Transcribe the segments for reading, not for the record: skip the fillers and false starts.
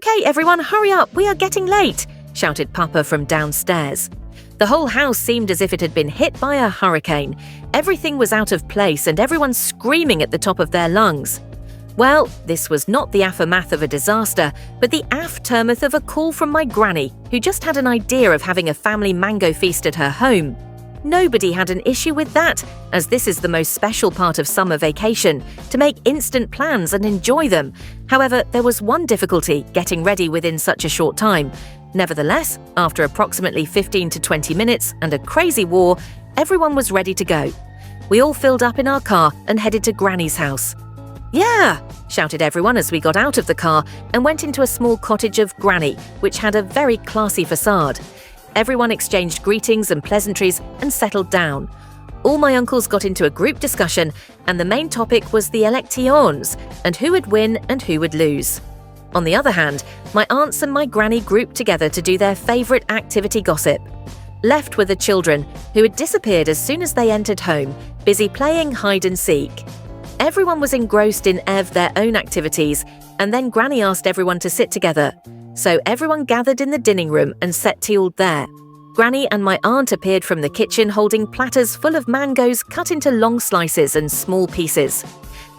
"Okay, everyone, hurry up, we are getting late," shouted Papa from downstairs. The whole house seemed as if it had been hit by a hurricane. Everything was out of place and everyone screaming at the top of their lungs. Well, this was not the aftermath of a disaster, but the aftermath of a call from my granny, who just had an idea of having a family mango feast at her home. Nobody had an issue with that, as this is the most special part of summer vacation, to make instant plans and enjoy them. However, there was one difficulty getting ready within such a short time. Nevertheless, after approximately 15 to 20 minutes and a crazy war, everyone was ready to go. We all filled up in our car and headed to Granny's house. "Yeah!" shouted everyone as we got out of the car and went into a small cottage of Granny, which had a very classy facade. Everyone exchanged greetings and pleasantries and settled down. All my uncles got into a group discussion, and the main topic was the elections and who would win and who would lose. On the other hand, my aunts and my granny grouped together to do their favourite activity gossip. Left were the children, who had disappeared as soon as they entered home, busy playing hide and seek. Everyone was engrossed in their own activities, and then Granny asked everyone to sit together. So everyone gathered in the dining room and settled there. Granny and my aunt appeared from the kitchen holding platters full of mangoes cut into long slices and small pieces.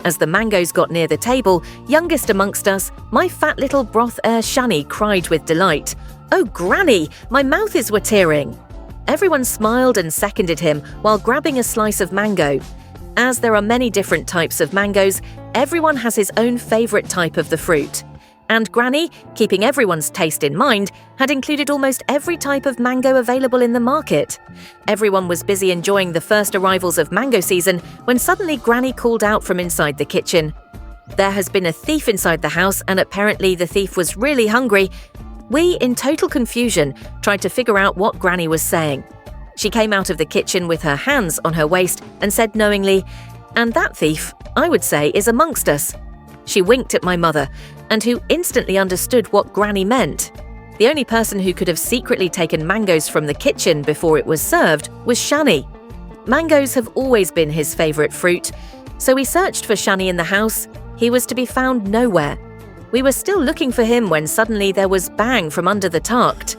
As the mangoes got near the table, youngest amongst us, my fat little broth-heir Shani cried with delight, "Oh, Granny, my mouth is watering!" Everyone smiled and seconded him while grabbing a slice of mango. As there are many different types of mangoes, everyone has his own favourite type of the fruit. And Granny, keeping everyone's taste in mind, had included almost every type of mango available in the market. Everyone was busy enjoying the first arrivals of mango season when suddenly Granny called out from inside the kitchen. There has been a thief inside the house, and apparently the thief was really hungry. We, in total confusion, tried to figure out what Granny was saying. She came out of the kitchen with her hands on her waist and said knowingly, "And that thief, I would say, is amongst us." She winked at my mother, and who instantly understood what Granny meant. The only person who could have secretly taken mangoes from the kitchen before it was served was Shani. Mangoes have always been his favourite fruit, so we searched for Shani in the house. He was to be found nowhere. We were still looking for him when suddenly there was bang from under the tart.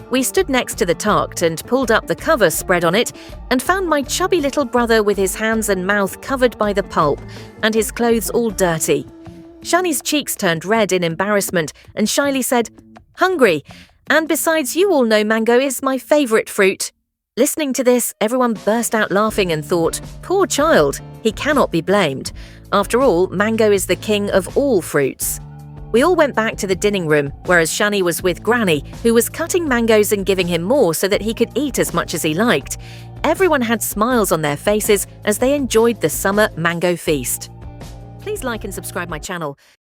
We stood next to the tart and pulled up the cover spread on it and found my chubby little brother with his hands and mouth covered by the pulp and his clothes all dirty. Shani's cheeks turned red in embarrassment and shyly said, "Hungry, and besides you all know mango is my favourite fruit." Listening to this, everyone burst out laughing and thought, "Poor child, he cannot be blamed. After all, mango is the king of all fruits." We all went back to the dining room, whereas Shani was with Granny, who was cutting mangoes and giving him more so that he could eat as much as he liked. Everyone had smiles on their faces as they enjoyed the summer mango feast. Please like and subscribe my channel.